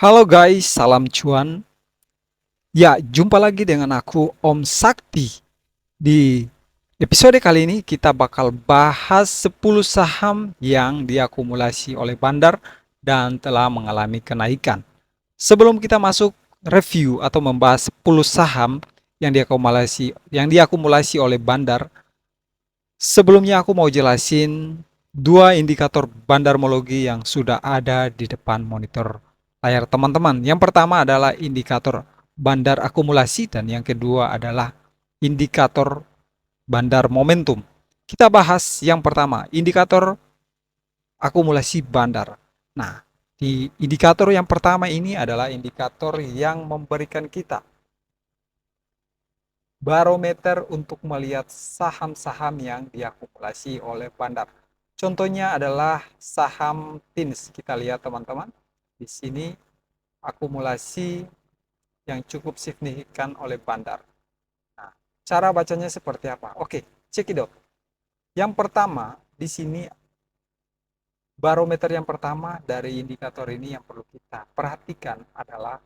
Halo guys, salam cuan. Ya, jumpa lagi dengan aku Om Sakti. Di episode kali ini kita bakal bahas 10 saham yang diakumulasi oleh Bandar dan telah mengalami kenaikan. Sebelum kita masuk review atau membahas 10 saham yang diakumulasi oleh Bandar, sebelumnya aku mau jelasin dua indikator bandarmologi yang sudah ada di depan monitor layar teman-teman. Yang pertama adalah indikator bandar akumulasi dan yang kedua adalah indikator bandar momentum. Kita bahas yang pertama, indikator akumulasi bandar. Nah, di indikator yang pertama ini adalah indikator yang memberikan kita barometer untuk melihat saham-saham yang diakumulasi oleh bandar. Contohnya adalah saham TINS. Kita lihat teman-teman. Di sini akumulasi yang cukup signifikan oleh bandar. Nah, cara bacanya seperti apa? Oke, cekidot. Yang pertama, di sini barometer yang pertama dari indikator ini yang perlu kita perhatikan adalah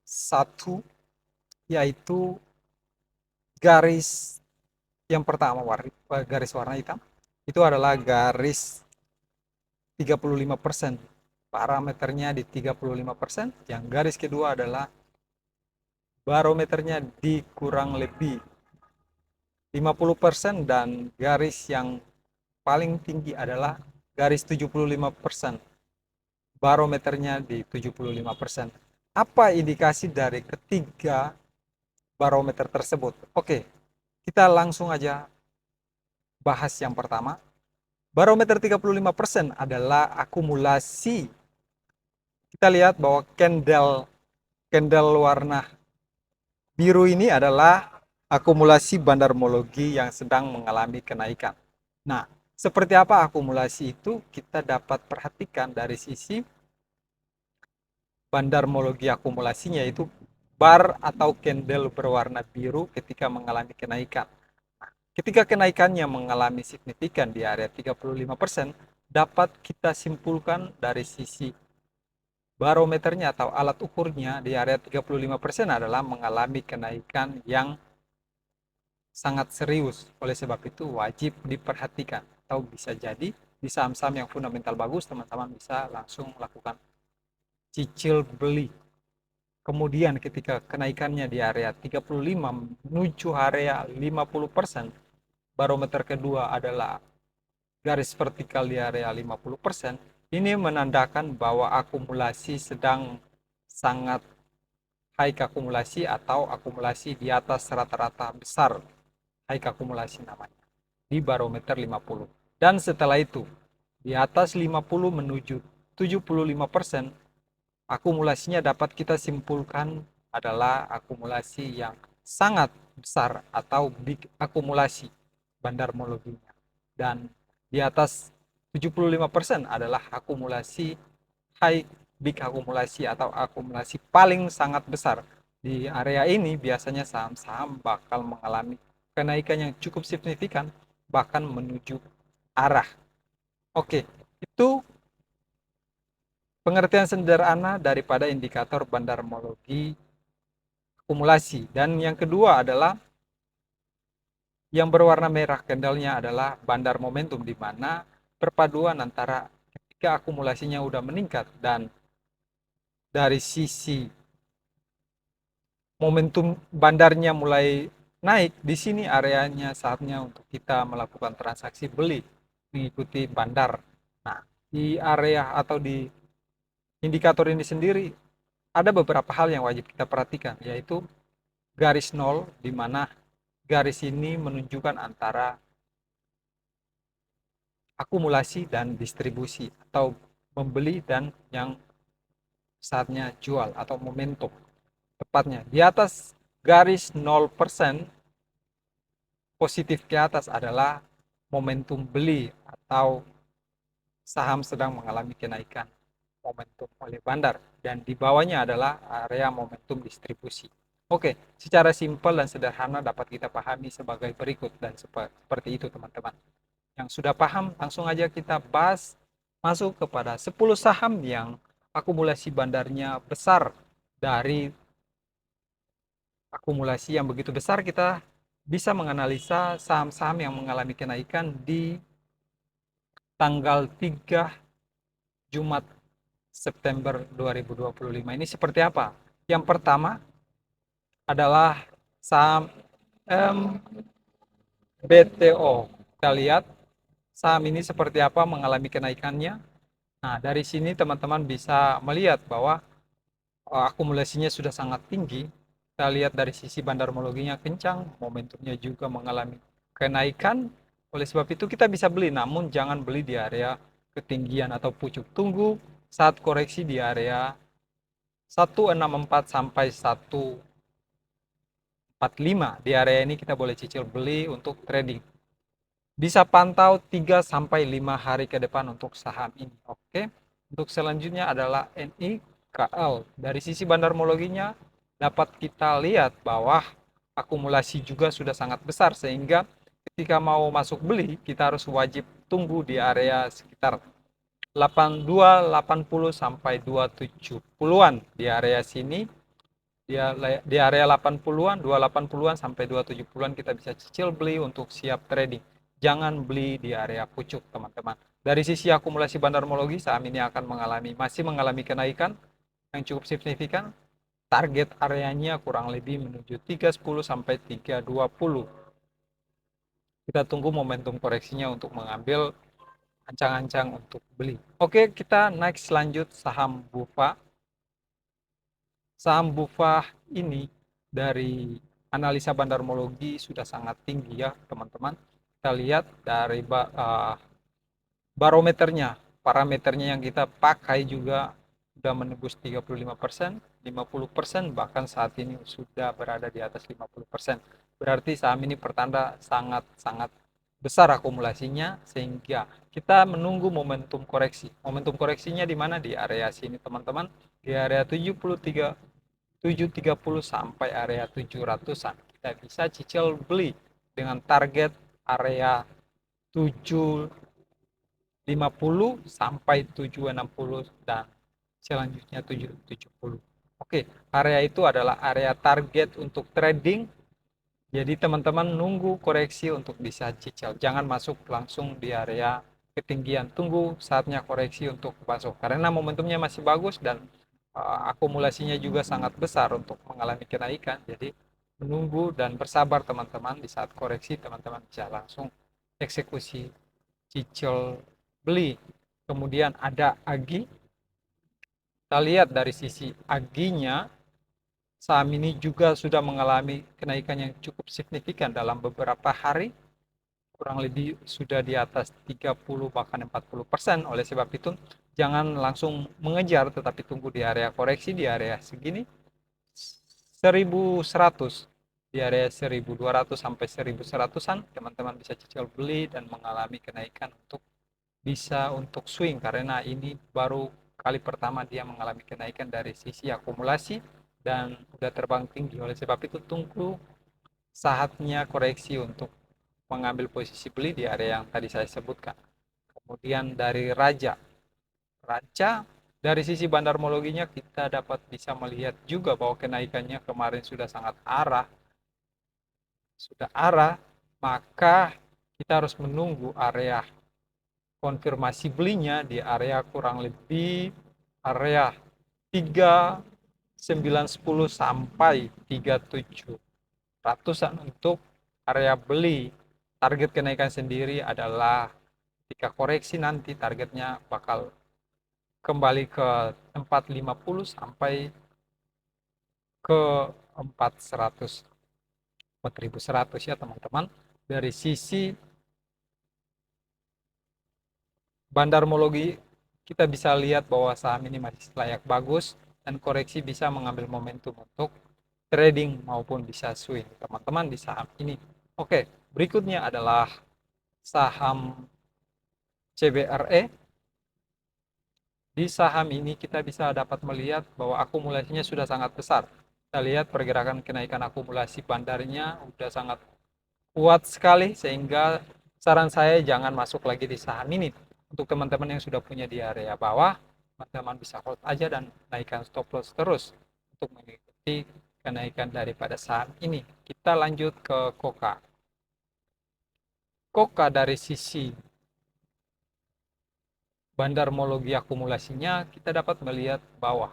satu, yaitu garis yang pertama garis warna hitam itu adalah garis 35%. Parameternya di 35%. Yang garis kedua adalah barometernya di kurang lebih 50% dan garis yang paling tinggi adalah garis 75%. Barometernya di 75%. Apa indikasi dari ketiga barometer tersebut? Oke, kita langsung aja bahas yang pertama. Barometer 35% adalah akumulasi. Kita lihat bahwa candle candle warna biru ini adalah akumulasi bandarmologi yang sedang mengalami kenaikan. Nah, seperti apa akumulasi itu kita dapat perhatikan dari sisi bandarmologi akumulasinya, yaitu bar atau candle berwarna biru ketika mengalami kenaikan. Ketika kenaikannya mengalami signifikan di area 35%, dapat kita simpulkan dari sisi barometernya atau alat ukurnya di area 35% adalah mengalami kenaikan yang sangat serius. Oleh sebab itu wajib diperhatikan, atau bisa jadi di saham-saham yang fundamental bagus teman-teman bisa langsung melakukan cicil beli. Kemudian ketika kenaikannya di area 35 menuju area 50%, barometer kedua adalah garis vertikal di area 50%, ini menandakan bahwa akumulasi sedang sangat high akumulasi atau akumulasi di atas rata-rata besar, high akumulasi namanya, di barometer 50. Dan setelah itu, di atas 50 menuju 75%, akumulasinya dapat kita simpulkan adalah akumulasi yang sangat besar atau big akumulasi bandarmologinya. Dan di atas 75% adalah akumulasi high big akumulasi atau akumulasi paling sangat besar. Di area ini biasanya saham-saham bakal mengalami kenaikan yang cukup signifikan, bahkan menuju arah. Oke, itu pengertian sederhana daripada indikator bandarmologi akumulasi. Dan yang kedua adalah yang berwarna merah candlenya adalah bandar momentum, di mana perpaduan antara ketika akumulasinya udah meningkat dan dari sisi momentum bandarnya mulai naik, di sini areanya saatnya untuk kita melakukan transaksi beli mengikuti bandar. Nah, di area atau di indikator ini sendiri ada beberapa hal yang wajib kita perhatikan, yaitu garis nol, di mana garis ini menunjukkan antara akumulasi dan distribusi atau membeli dan yang saatnya jual atau momentum. Tepatnya di atas garis 0% positif ke atas adalah momentum beli atau saham sedang mengalami kenaikan momentum oleh bandar, dan di bawahnya adalah area momentum distribusi. Oke, secara simpel dan sederhana dapat kita pahami sebagai berikut, dan seperti itu teman-teman. Yang sudah paham langsung aja kita bahas masuk kepada 10 saham yang akumulasi bandarnya besar. Dari akumulasi yang begitu besar, kita bisa menganalisa saham-saham yang mengalami kenaikan di tanggal 3 Jumat September 2025 ini seperti apa? Yang pertama adalah saham MBTO. Kita lihat saham ini seperti apa mengalami kenaikannya. Nah, dari sini teman-teman bisa melihat bahwa akumulasinya sudah sangat tinggi. Kita lihat dari sisi bandarmologinya kencang, momentumnya juga mengalami kenaikan. Oleh sebab itu kita bisa beli, namun jangan beli di area ketinggian atau pucuk. Tunggu saat koreksi di area 164 sampai 145. Di area ini kita boleh cicil beli untuk trading. Bisa pantau 3 sampai 5 hari ke depan untuk saham ini. Oke. Untuk selanjutnya adalah NIKL. Dari sisi bandarmologinya dapat kita lihat bahwa akumulasi juga sudah sangat besar, sehingga ketika mau masuk beli kita harus wajib tunggu di area sekitar 82, 80 sampai 270-an. Di area sini di area 80-an, 280-an sampai 270-an kita bisa cicil beli untuk siap trading. Jangan beli di area pucuk, teman-teman. Dari sisi akumulasi bandarmologi, saham ini akan masih mengalami kenaikan yang cukup signifikan. Target areanya kurang lebih menuju 310 sampai 320. Kita tunggu momentum koreksinya untuk mengambil ancang-ancang untuk beli. Oke, kita next lanjut saham BUFA. Saham BUFA ini dari analisa bandarmologi sudah sangat tinggi ya teman-teman. Kita lihat dari barometernya, parameternya yang kita pakai juga sudah menembus 35%, 50%, bahkan saat ini sudah berada di atas 50%. Berarti saham ini pertanda sangat-sangat besar akumulasinya, sehingga kita menunggu momentum koreksi. Momentum koreksinya di mana? Di area sini teman-teman, di area 730 sampai area 700-an. Kita bisa cicil beli dengan target area 750 sampai 760 dan selanjutnya 770. Oke, area itu adalah area target untuk trading. Jadi teman-teman nunggu koreksi untuk bisa cicil. Jangan masuk langsung di area ketinggian. Tunggu saatnya koreksi untuk masuk. Karena momentumnya masih bagus dan akumulasinya juga sangat besar untuk mengalami kenaikan. Jadi menunggu dan bersabar teman-teman. Di saat koreksi teman-teman bisa langsung eksekusi cicil beli. Kemudian ada AGI. Kita lihat dari sisi AGI-nya, saham ini juga sudah mengalami kenaikan yang cukup signifikan dalam beberapa hari, kurang lebih sudah di atas 30 bahkan 40%. Oleh sebab itu jangan langsung mengejar, tetapi tunggu di area koreksi di area segini 1100, di area 1200 sampai 1100-an teman-teman bisa cicil beli dan mengalami kenaikan untuk bisa untuk swing, karena ini baru kali pertama dia mengalami kenaikan dari sisi akumulasi dan udah terbang tinggi. Oleh sebab itu tunggu saatnya koreksi untuk mengambil posisi beli di area yang tadi saya sebutkan. Kemudian dari Raja. Raja dari sisi bandarmologinya kita dapat bisa melihat juga bahwa kenaikannya kemarin sudah arah, maka kita harus menunggu area konfirmasi belinya di area kurang lebih area 3910 sampai 3700-an untuk area beli. Target kenaikan sendiri adalah jika koreksi nanti targetnya bakal kembali ke 450 sampai ke 400 4100 ya teman-teman. Dari sisi bandarmologi kita bisa lihat bahwa saham ini masih layak bagus dan koreksi bisa mengambil momentum untuk trading maupun bisa swing teman-teman di saham ini. Oke, berikutnya adalah saham CBRE. Di saham ini kita bisa dapat melihat bahwa akumulasinya sudah sangat besar. Kita lihat pergerakan kenaikan akumulasi bandarnya sudah sangat kuat sekali, sehingga saran saya jangan masuk lagi di saham ini. Untuk teman-teman yang sudah punya di area bawah, teman-teman bisa hold aja dan naikkan stop loss terus untuk mengikuti kenaikan daripada saham ini. Kita lanjut ke Koka. Koka dari sisi bandarmologi akumulasinya, kita dapat melihat bawah.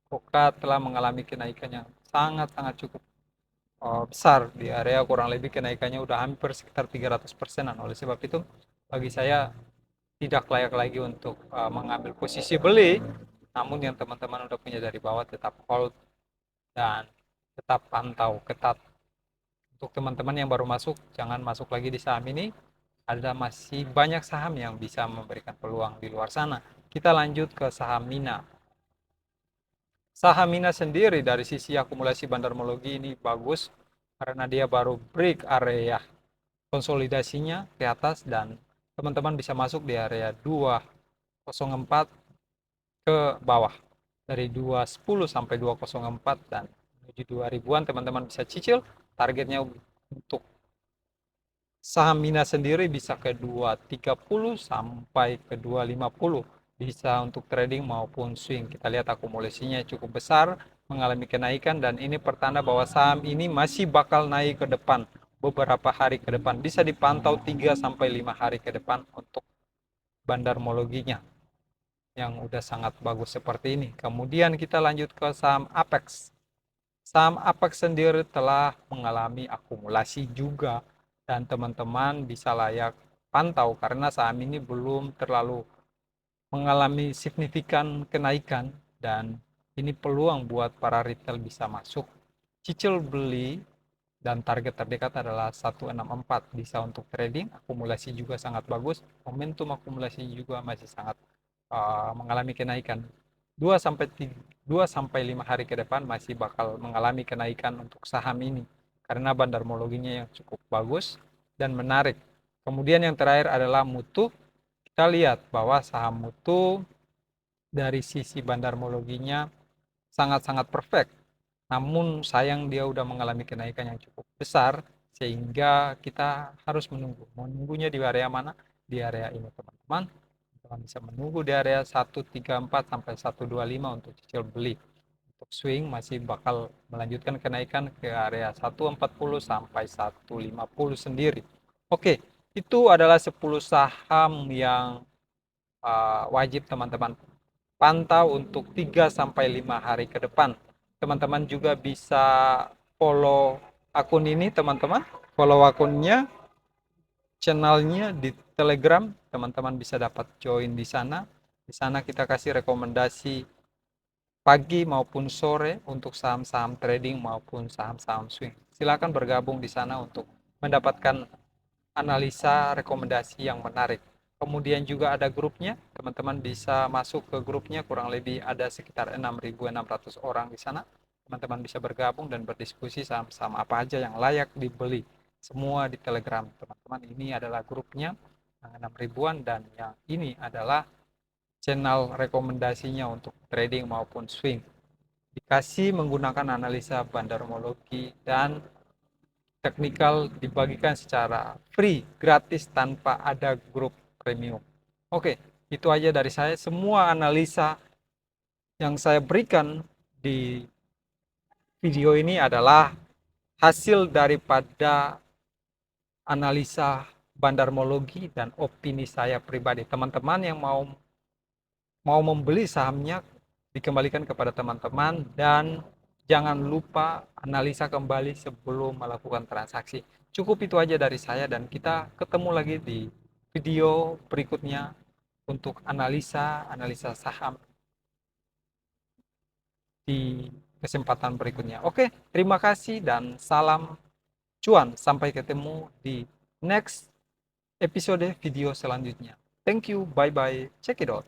Koka telah mengalami kenaikan yang sangat-sangat cukup besar di area, kurang lebih kenaikannya udah hampir sekitar 300%-an. Oleh sebab itu, bagi saya tidak layak lagi untuk mengambil posisi beli, namun yang teman-teman udah punya dari bawah tetap hold dan tetap pantau ketat. Untuk teman-teman yang baru masuk, jangan masuk lagi di saham ini, ada masih banyak saham yang bisa memberikan peluang di luar sana. Kita lanjut ke saham Mina. Saham Mina sendiri dari sisi akumulasi bandarmologi ini bagus karena dia baru break area konsolidasinya ke atas dan teman-teman bisa masuk di area 204 ke bawah. Dari 210 sampai 204 dan menuju 2000-an teman-teman bisa cicil. Targetnya untuk saham Mina sendiri bisa ke 230 sampai ke 250, bisa untuk trading maupun swing. Kita lihat akumulasinya cukup besar, mengalami kenaikan, dan ini pertanda bahwa saham ini masih bakal naik ke depan beberapa hari ke depan. Bisa dipantau 3 sampai 5 hari ke depan untuk bandarmologinya yang udah sangat bagus seperti ini. Kemudian kita lanjut ke saham Apex. Saham Apex sendiri telah mengalami akumulasi juga dan teman-teman bisa layak pantau karena saham ini belum terlalu mengalami signifikan kenaikan dan ini peluang buat para retail bisa masuk, cicil beli, dan target terdekat adalah 164, bisa untuk trading. Akumulasi juga sangat bagus, momentum akumulasi juga masih sangat mengalami kenaikan. 2 sampai 5 hari ke depan masih bakal mengalami kenaikan untuk saham ini karena bandarmologinya yang cukup bagus dan menarik. Kemudian yang terakhir adalah Mutu. Kita lihat bahwa saham Mutu dari sisi bandarmologinya sangat-sangat perfect. Namun sayang dia udah mengalami kenaikan yang cukup besar sehingga kita harus menunggu. Menunggunya di area mana? Di area ini, teman-teman. Teman bisa menunggu di area 134 sampai 125 untuk cicil beli. Untuk swing masih bakal melanjutkan kenaikan ke area 140 sampai 150 sendiri. Oke, itu adalah 10 saham yang wajib teman-teman pantau untuk 3 sampai 5 hari ke depan. Teman-teman juga bisa follow akun ini, teman-teman. Follow akunnya, channelnya di Telegram, teman-teman bisa dapat join di sana. Di sana kita kasih rekomendasi pagi maupun sore untuk saham-saham trading maupun saham-saham swing. Silakan bergabung di sana untuk mendapatkan analisa rekomendasi yang menarik. Kemudian juga ada grupnya, teman-teman bisa masuk ke grupnya, kurang lebih ada sekitar 6.600 orang di sana. Teman-teman bisa bergabung dan berdiskusi saham-saham apa aja yang layak dibeli. Semua di Telegram, teman-teman. Ini adalah grupnya yang 6 ribuan dan yang ini adalah channel rekomendasinya untuk trading maupun swing. Dikasih menggunakan analisa bandarmologi dan teknikal dibagikan secara free, gratis tanpa ada grup premium. Oke, itu aja dari saya. Semua analisa yang saya berikan di video ini adalah hasil daripada analisa bandarmologi dan opini saya pribadi. Teman-teman yang mau membeli sahamnya dikembalikan kepada teman-teman dan jangan lupa analisa kembali sebelum melakukan transaksi. Cukup itu aja dari saya dan kita ketemu lagi di video berikutnya untuk analisa saham di kesempatan berikutnya. Oke, terima kasih dan salam cuan. Sampai ketemu di next episode video selanjutnya. Thank you, bye bye, check it out.